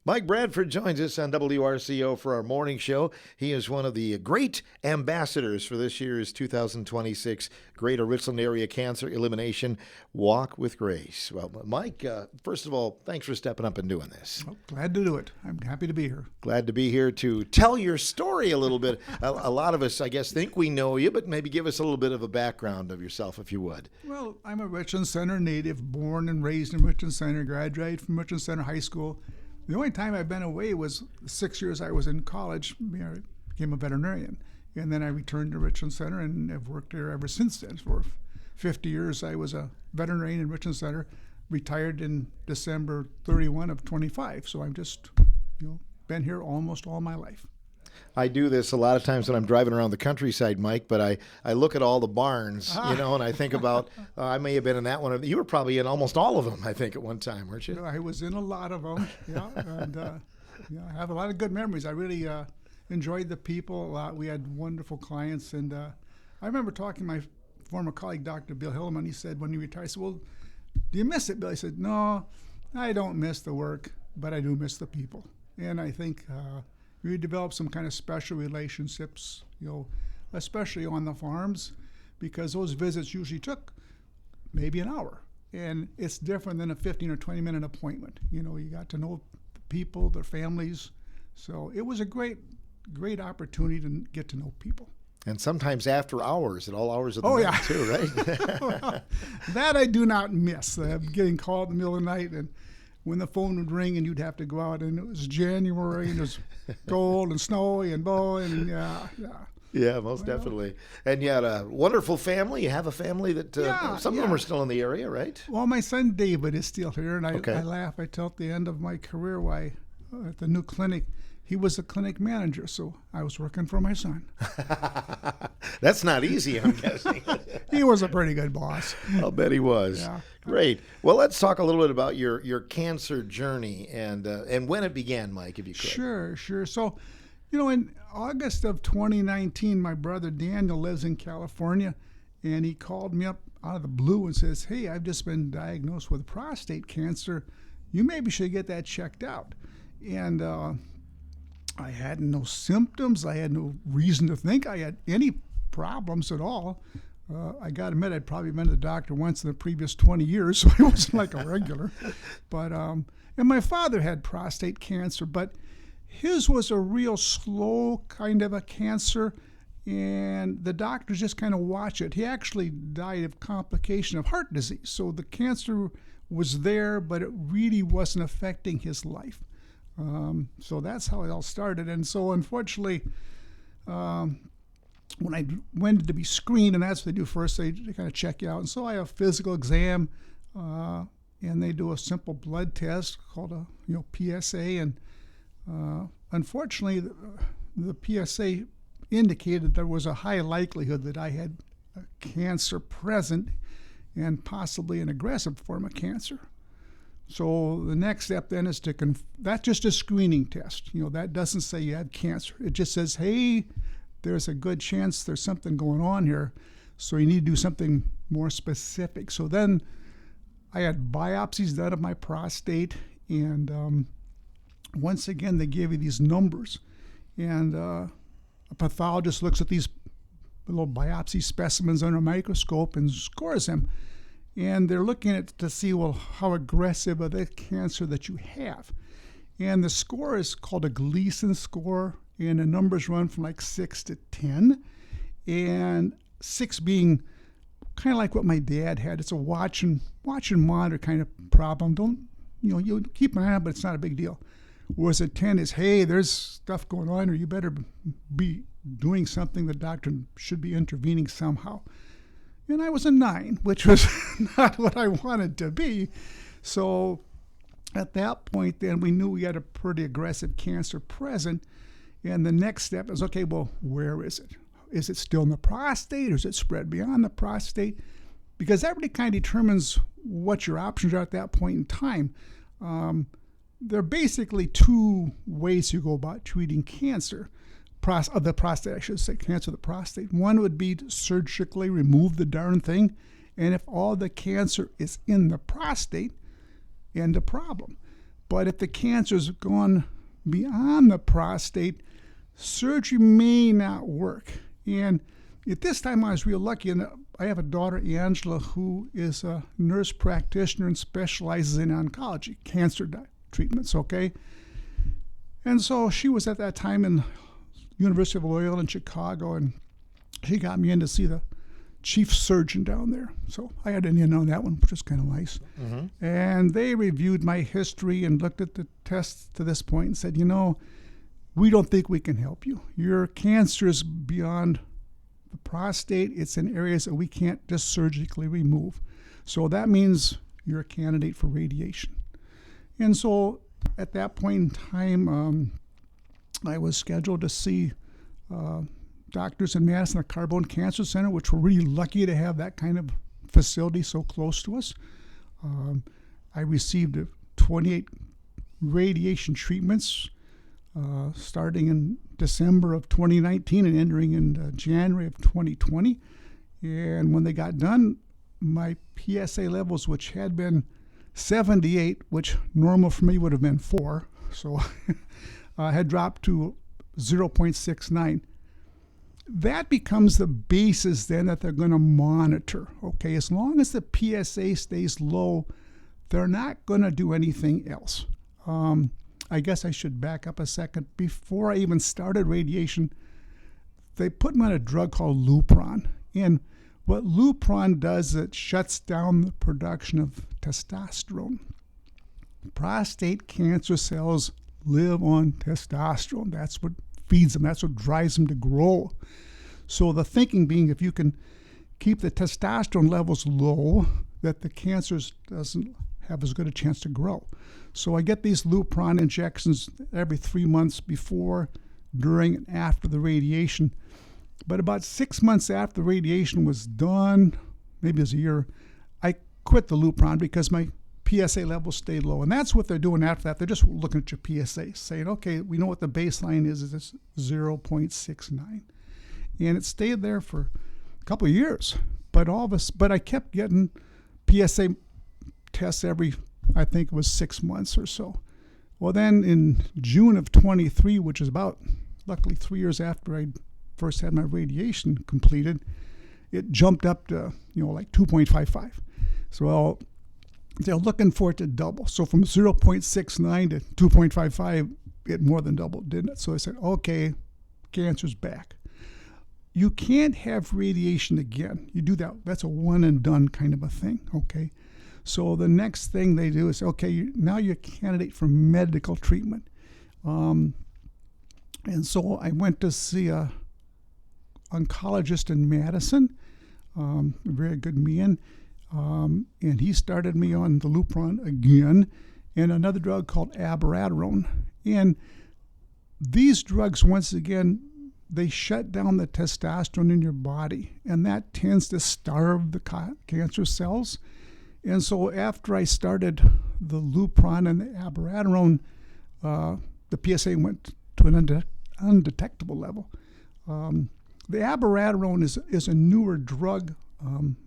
Mike Bradford joins us on WRCO for our morning show. He is one of the great ambassadors for this year's 2026 Greater Richland Area Cancer Elimination Walk with Grace. Well, Mike, first of all, thanks for stepping up and doing this. Well, glad to do it. I'm happy to be here. Glad to be here to tell your story a little bit. A lot of us, I guess, think we know you, but maybe give us a little bit of a background of yourself, if you would. Well, I'm a Richland Center native, born and raised in Richland Center, graduated from Richland Center High School. The only time I've been away was 6 years I was in college. I became a veterinarian. And then I returned to Richland Center and have worked there ever since then. For 50 years, I was a veterinarian in Richland Center, retired in December 31 of 25. So I've just, been here almost all my life. I do this a lot of times when I'm driving around the countryside, Mike, but I look at all the barns, and I think about, I may have been in that one. You were probably in almost all of them, I think, at one time, weren't you? I was in a lot of them, and I have a lot of good memories. I really enjoyed the people a lot. We had wonderful clients, and I remember talking to my former colleague, Dr. Bill Hillman. He said when he retired, I said, well, do you miss it, Bill? I said, no, I don't miss the work, but I do miss the people. And I think we developed some kind of special relationships, especially on the farms, because those visits usually took maybe an hour. And it's different than a 15 or 20 minute appointment. You got to know the people, their families. So it was a great opportunity to get to know people. And sometimes after hours, at all hours of the night too, right? Well, that I do not miss, getting called in the middle of the night and when the phone would ring and you'd have to go out, and it was January and it was cold and snowy and blowing, Yeah, most definitely. And you had a wonderful family. You have a family that some of them are still in the area, right? Well, my son David is still here, and I laugh. I tell at the end of my career why at the new clinic, he was a clinic manager, so I was working for my son. That's not easy, I'm guessing. He was a pretty good boss. I'll bet he was. Yeah. Great. Well, let's talk a little bit about your cancer journey and when it began, Mike, if you could. Sure. So, in August of 2019, my brother Daniel lives in California, and he called me up out of the blue and says, hey, I've just been diagnosed with prostate cancer. You maybe should get that checked out. And I had no symptoms. I had no reason to think I had any problems at all. I got to admit, I'd probably been to the doctor once in the previous 20 years, so I wasn't like a regular. But and my father had prostate cancer, but his was a real slow kind of a cancer, and the doctors just kind of watch it. He actually died of complication of heart disease, so the cancer was there, but it really wasn't affecting his life. So that's how it all started. And so unfortunately, when I went to be screened, and that's what they do first, they kind of check you out. And so I have a physical exam, and they do a simple blood test called a PSA. And unfortunately, the PSA indicated there was a high likelihood that I had cancer present and possibly an aggressive form of cancer. So the next step then is that's just a screening test. That doesn't say you have cancer. It just says, hey, there's a good chance there's something going on here, so you need to do something more specific. So then I had biopsies done of my prostate, and once again, they gave you these numbers. And a pathologist looks at these little biopsy specimens under a microscope and scores them. And they're looking at to see, how aggressive of the cancer that you have. And the score is called a Gleason score, and the numbers run from like 6 to 10. And 6 being kind of like what my dad had. It's a watch and monitor kind of problem. You keep an eye on it, but it's not a big deal. Whereas a 10 is, hey, there's stuff going on, or you better be doing something. The doctor should be intervening somehow. And I was a 9, which was not what I wanted to be. So at that point, then we knew we had a pretty aggressive cancer present. And the next step is, okay, well, where is it? Is it still in the prostate, or is it spread beyond the prostate? Because that really kind of determines what your options are at that point in time. There are basically 2 ways you go about treating cancer. Of the prostate, I should say, cancer of the prostate. One would be to surgically remove the darn thing, and if all the cancer is in the prostate, end of problem. But if the cancer's gone beyond the prostate, surgery may not work. And at this time, I was real lucky, and I have a daughter, Angela, who is a nurse practitioner and specializes in oncology, cancer treatments, okay? And so she was at that time in University of Loyola in Chicago, and she got me in to see the chief surgeon down there. So I had an in on that one, which was kind of nice. Mm-hmm. And they reviewed my history and looked at the tests to this point and said, we don't think we can help you. Your cancer is beyond the prostate. It's in areas that we can't just surgically remove. So that means you're a candidate for radiation. And so at that point in time, I was scheduled to see doctors in Madison at Carbone Cancer Center, which we're really lucky to have that kind of facility so close to us. I received 28 radiation treatments starting in December of 2019 and entering in January of 2020. And when they got done, my PSA levels, which had been 78, which normal for me would have been 4, so had dropped to 0.69. That becomes the basis then that they're going to monitor. Okay, as long as the PSA stays low, they're not going to do anything else. I guess I should back up a second. Before I even started radiation, they put me on a drug called Lupron. And what Lupron does, it shuts down the production of testosterone. Prostate cancer cells live on testosterone. That's what feeds them. That's what drives them to grow. So the thinking being, if you can keep the testosterone levels low, that the cancer doesn't have as good a chance to grow. So I get these Lupron injections every 3 months before, during, and after the radiation. But about 6 months after the radiation was done, maybe it was a year, I quit the Lupron because my PSA levels stayed low. And that's what they're doing after that. They're just looking at your PSA, saying, okay, we know what the baseline is. It's 0.69. And it stayed there for a couple of years. But I kept getting PSA tests every, I think it was 6 months or so. Well, then in June of 23, which is about, luckily 3 years after I first had my radiation completed, it jumped up to, like 2.55. So they're looking for it to double. So from 0.69 to 2.55, it more than doubled, didn't it? So I said, okay, cancer's back. You can't have radiation again. You do that. That's a one and done kind of a thing, okay? So the next thing they do is, okay, now you're a candidate for medical treatment. And so I went to see a oncologist in Madison, a very good man, and he started me on the Lupron again, and another drug called abiraterone. And these drugs, once again, they shut down the testosterone in your body, and that tends to starve the cancer cells. And so after I started the Lupron and the abiraterone, the PSA went to an undetectable level. The abiraterone is a newer drug.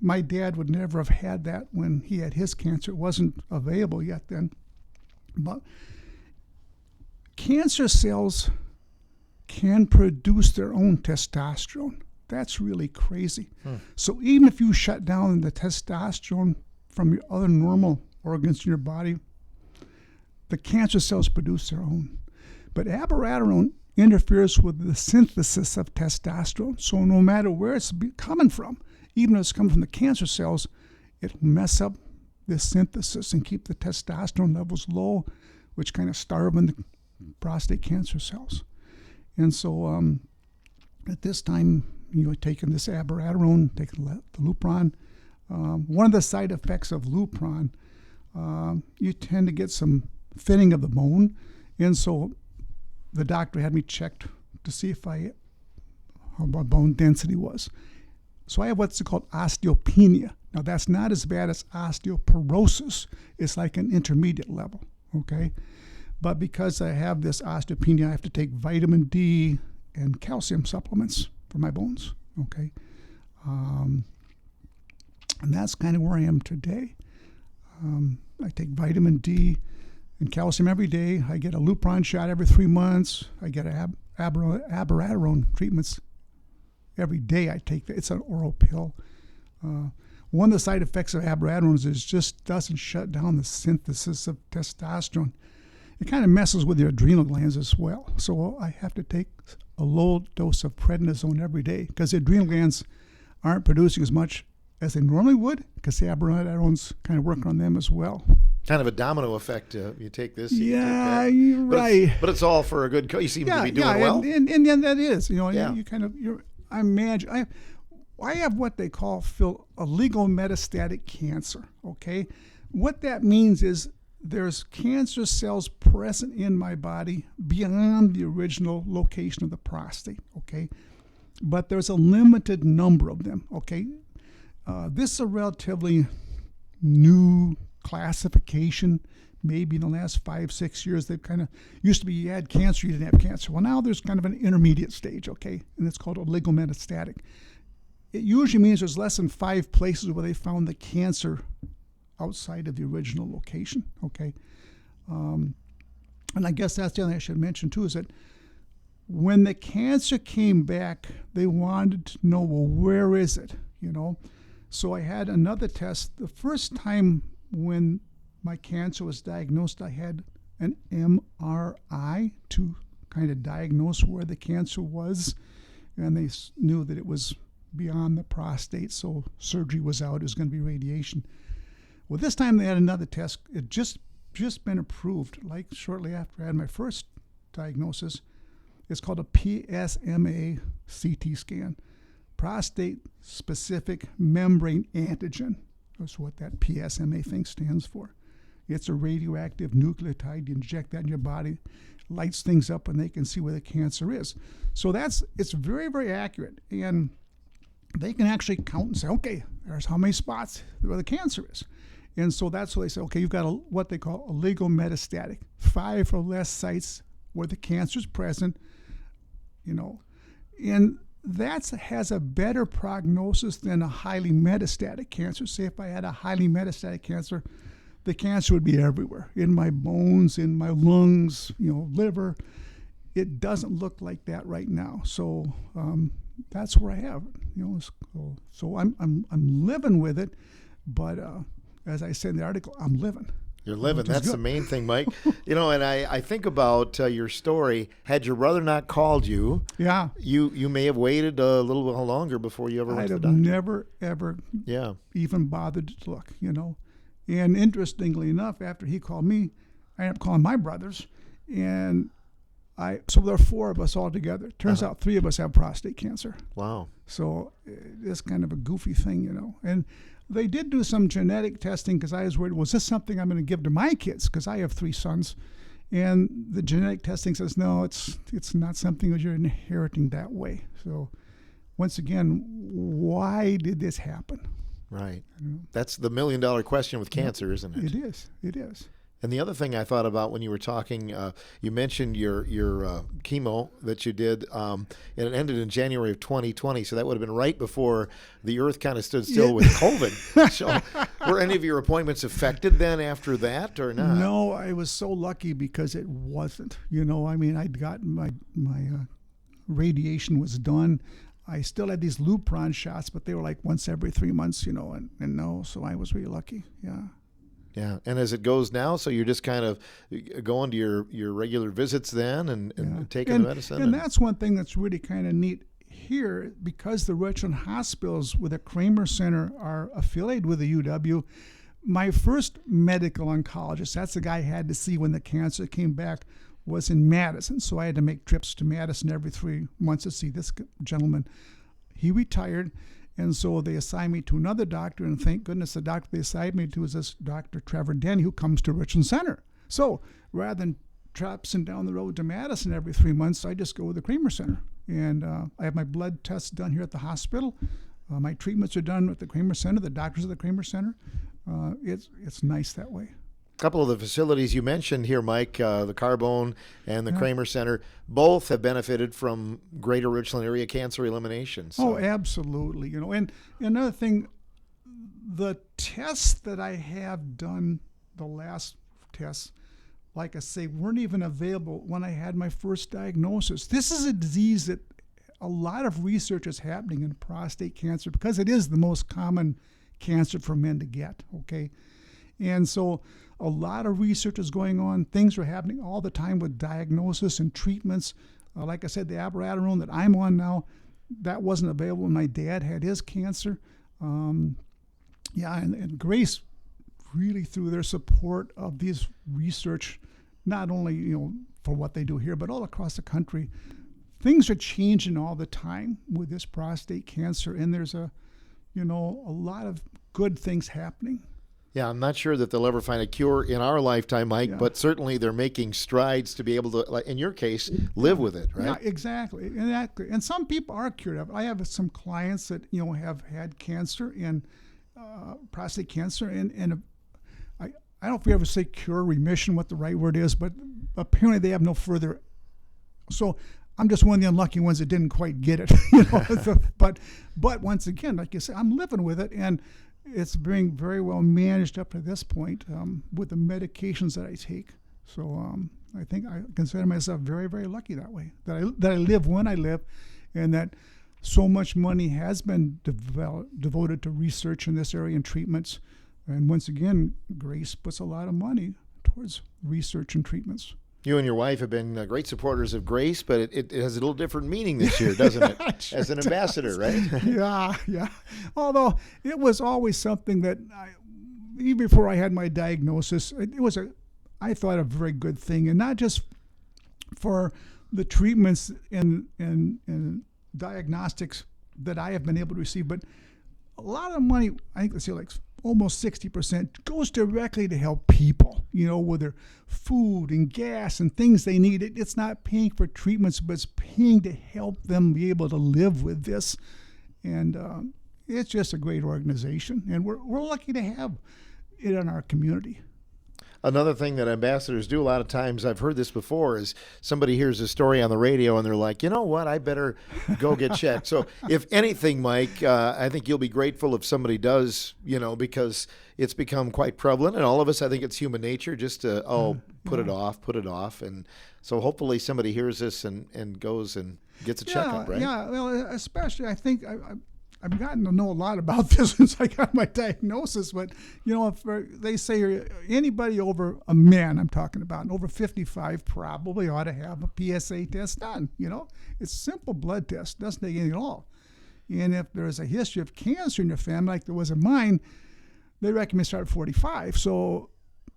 My dad would never have had that when he had his cancer. It wasn't available yet then. But cancer cells can produce their own testosterone. That's really crazy. So even if you shut down the testosterone from your other normal organs in your body, the cancer cells produce their own. But abiraterone interferes with the synthesis of testosterone. So no matter where it's coming from, even if it's coming from the cancer cells, it'll mess up the synthesis and keep the testosterone levels low, which kind of starving the prostate cancer cells. And so at this time, taking this abiraterone, taking the Lupron, one of the side effects of Lupron, you tend to get some thinning of the bone. And so the doctor had me checked to see how my bone density was. So I have what's called osteopenia. Now that's not as bad as osteoporosis. It's like an intermediate level, okay? But because I have this osteopenia, I have to take vitamin D and calcium supplements for my bones, okay? And that's kind of where I am today. I take vitamin D and calcium every day. I get a Lupron shot every 3 months. I get abiraterone treatments every day. I take that. It's an oral pill. One of the side effects of abiraterone is it just doesn't shut down the synthesis of testosterone. It kind of messes with your adrenal glands as well. So I have to take a low dose of prednisone every day because the adrenal glands aren't producing as much as they normally would because the abiraterone's kind of working on them as well. Kind of a domino effect. You take this. Yeah, take you're right. But it's all for a good cause. You seem to be doing well. And that is, you kind of, I imagine, I have what they call, Phil, oligometastatic cancer, okay? What that means is there's cancer cells present in my body beyond the original location of the prostate, okay? But there's a limited number of them, okay? This is a relatively new classification. Maybe in the last 5-6 years, they've kind of, used to be you had cancer, you didn't have cancer. Well, now there's kind of an intermediate stage, okay? And it's called oligometastatic. It usually means there's less than 5 places where they found the cancer outside of the original location, okay? And I guess that's the other thing I should mention too, is that when the cancer came back, they wanted to know, well, where is it, So I had another test. The first time when my cancer was diagnosed, I had an MRI to kind of diagnose where the cancer was, and they knew that it was beyond the prostate, so surgery was out. It was going to be radiation. Well, this time they had another test. It just been approved, like shortly after I had my first diagnosis. It's called a PSMA CT scan, prostate-specific membrane antigen. That's what that PSMA thing stands for. It's a radioactive nucleotide. You inject that in your body, lights things up, and they can see where the cancer is. So it's very, very accurate. And they can actually count and say, okay, there's how many spots where the cancer is. And so that's what they say, okay, you've got what they call oligometastatic, 5 or less sites where the cancer is present, and that has a better prognosis than a highly metastatic cancer. Say if I had a highly metastatic cancer, the cancer would be everywhere, in my bones, in my lungs, liver. It doesn't look like that right now. So that's where I have it. So I'm living with it, but as I said in the article, I'm living. You're living. That's the main thing, Mike. And I think about your story. Had your brother not called you, you may have waited a little while longer before you ever went to the doctor. I'd have never, ever even bothered to look, And interestingly enough, after he called me, I ended up calling my brothers, and so there are 4 of us all together. Turns out 3 of us have prostate cancer. Wow. So it's kind of a goofy thing, And they did do some genetic testing because I was worried, was this something I'm going to give to my kids? Because I have 3 sons. And the genetic testing says, no, it's not something that you're inheriting that way. So once again, why did this happen? Right. That's the $1 million question with cancer, isn't it? It is. And the other thing I thought about when you were talking, you mentioned your chemo that you did, and it ended in January of 2020. So that would have been right before the earth kind of stood still with COVID. So were any of your appointments affected then after that or not? No, I was so lucky because it wasn't. I'd gotten my radiation was done. I still had these Lupron shots, but they were like once every 3 months, and no, so I was really lucky. Yeah. Yeah, and as it goes now, so you're just kind of going to your regular visits then and taking the medicine? And that's one thing that's really kind of neat here, because the Richland hospitals with the Kramer Center are affiliated with the UW. My first medical oncologist, that's the guy I had to see when the cancer came back, was in Madison. So I had to make trips to Madison every 3 months to see this gentleman. He retired. And so they assigned me to another doctor, and thank goodness the doctor they assigned me to is this Dr. Trevor Denny, who comes to Richland Center. So rather than traipsing down the road to Madison every 3 months, I just go to the Kramer Center. And I have my blood tests done here at the hospital. My treatments are done at the Kramer Center, the doctors at the Kramer Center. It's nice that way. A couple of the facilities you mentioned here, Mike, the Carbone and the Kramer Center, both have benefited from Greater Richland area cancer elimination. So. Oh, absolutely. And another thing, the tests that I have done, the last tests, like I say, weren't even available when I had my first diagnosis. This is a disease that a lot of research is happening in prostate cancer because it is the most common cancer for men to get, okay? And so a lot of research is going on. Things are happening all the time with diagnosis and treatments. Like I said, the abiraterone that I'm on now, that wasn't available when my dad had his cancer. And Grace, really through their support of these research, not only, you know, for what they do here, but all across the country, things are changing all the time with this prostate cancer, and there's a lot of good things happening. Yeah, I'm not sure that they'll ever find a cure in our lifetime, Mike, but certainly they're making strides to be able to, like in your case, live with it, right? Yeah, exactly. And some people are cured of it. I have some clients that, you know, have had cancer and prostate cancer, and I don't know if we ever say cure, remission, what the right word is, but apparently they have no further. So I'm just one of the unlucky ones that didn't quite get it, you know. But once again, like you said, I'm living with it, and it's being very well managed up to this point with the medications that I take. So I think I consider myself very, very lucky that way, that I live when I live, and that so much money has been devoted to research in this area and treatments. And once again, Grace puts a lot of money towards research and treatments. You and your wife have been great supporters of Grace, but it has a little different meaning this year, doesn't it? Sure as an ambassador, right? Yeah. Although it was always something that, even before I had my diagnosis, I thought a very good thing, and not just for the treatments and diagnostics that I have been able to receive, but a lot of money, I think, let's say like almost 60% goes directly to help people, you know, with their food and gas and things they need. It's not paying for treatments, but it's paying to help them be able to live with this. And it's just a great organization, and we're lucky to have it in our community. Another thing that ambassadors do a lot of times, I've heard this before, is somebody hears a story on the radio and they're like, you know what, I better go get checked. So if anything, Mike, I think you'll be grateful if somebody does, you know, because it's become quite prevalent. And all of us, I think it's human nature just to, put it off. And so hopefully somebody hears this and goes and gets a checkup, right? Yeah, well, especially I think I've gotten to know a lot about this since I got my diagnosis, but, you know, if they say anybody over a man, I'm talking about, and over 55 probably ought to have a PSA test done, you know. It's a simple blood test, doesn't take anything at all. And if there's a history of cancer in your family, like there was in mine, they recommend start at 45. So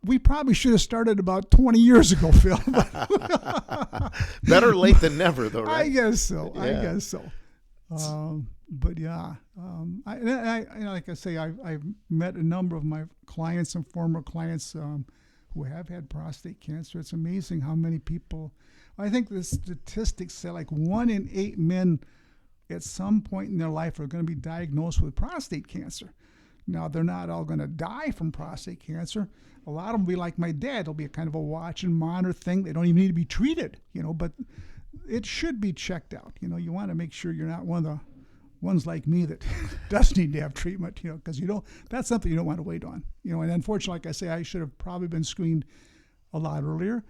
we probably should have started about 20 years ago, Phil. Better late than never, though, right? I guess so. Yeah. But yeah, like I say, I've met a number of my clients and former clients who have had prostate cancer. It's amazing how many people. I think the statistics say like 1 in 8 men at some point in their life are going to be diagnosed with prostate cancer. Now, they're not all going to die from prostate cancer. A lot of them will be like my dad. It'll be a kind of a watch and monitor thing. They don't even need to be treated, you know, but it should be checked out. You know, you want to make sure you're not one of the ones like me that does need to have treatment, you know, because that's something you don't want to wait on, you know. And unfortunately, like I say, I should have probably been screened a lot earlier,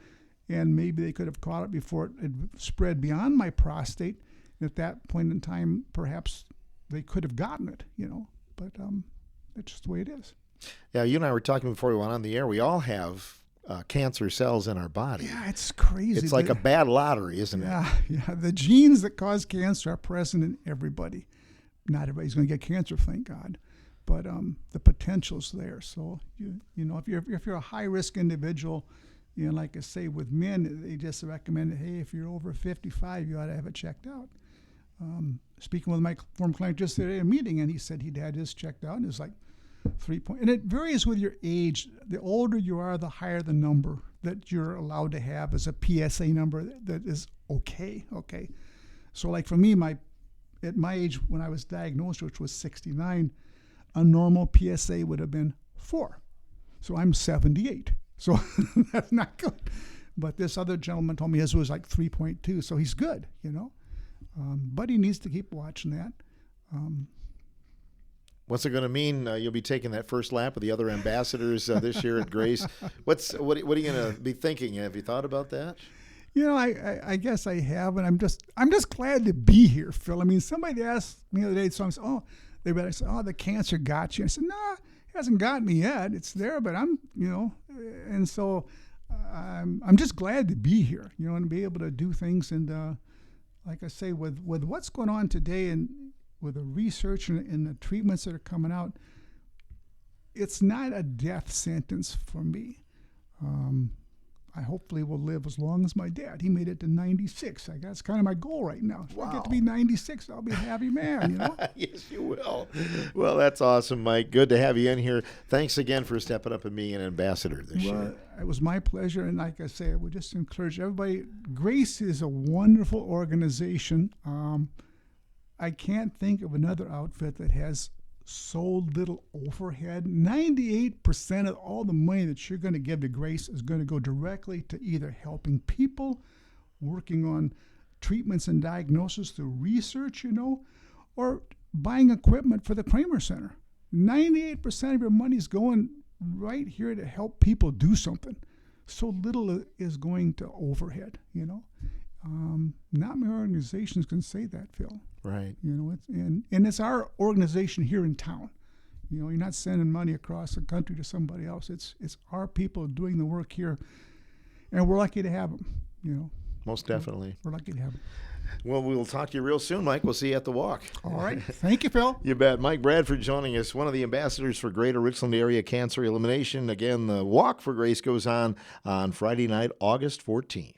and maybe they could have caught it before it had spread beyond my prostate. And at that point in time, perhaps they could have gotten it, you know. But that's just the way it is. Yeah, you and I were talking before we went on the air. We all have cancer cells in our body. Yeah, it's crazy. It's like a bad lottery, isn't it? Yeah. The genes that cause cancer are present in everybody. Not everybody's going to get cancer, thank God, but the potential's there. So you know, if you're a high risk individual, you know, like I say, with men, they just recommend, hey, if you're over 55, you ought to have it checked out. Speaking with my former client just today at a meeting, and he said he'd had his checked out, and it's like 3 point, and it varies with your age. The older you are, the higher the number that you're allowed to have as a PSA number that is okay. So like for me, at my age when I was diagnosed, which was 69, a normal PSA would have been 4. So I'm 78. So that's not good. But this other gentleman told me his was like 3.2, so he's good, you know. But he needs to keep watching that. What's it going to mean? You'll be taking that first lap with the other ambassadors this year at Grace. What are you going to be thinking? Have you thought about that? You know, I guess I have, and I'm just glad to be here, Phil. I mean, somebody asked me the other day, so I said, the cancer got you. I said, nah, it hasn't got me yet. It's there, but and so I'm just glad to be here, and be able to do things. And like I say, with what's going on today and with the research and the treatments that are coming out, it's not a death sentence for me. I hopefully will live as long as my dad. He made it to 96. That's kind of my goal right now. If I get to be 96, I'll be a happy man, Yes, you will. Well, that's awesome, Mike. Good to have you in here. Thanks again for stepping up and being an ambassador this year. It was my pleasure. And like I say, I would just encourage everybody. Grace is a wonderful organization. I can't think of another outfit that has so little overhead. 98% of all the money that you're going to give to Grace is going to go directly to either helping people, working on treatments and diagnosis through research, or buying equipment for the Kramer Center. 98% of your money is going right here to help people do something. So little is going to overhead, Not many organizations can say that, Phil. Right. It's our organization here in town. You're not sending money across the country to somebody else. It's our people doing the work here, and we're lucky to have them. Most definitely. We're lucky to have them. Well, we'll talk to you real soon, Mike. We'll see you at the walk. All right. Thank you, Phil. You bet. Mike Bradford joining us, one of the ambassadors for Greater Richland Area Cancer Elimination. Again, the Walk for Grace goes on Friday night, August 14th.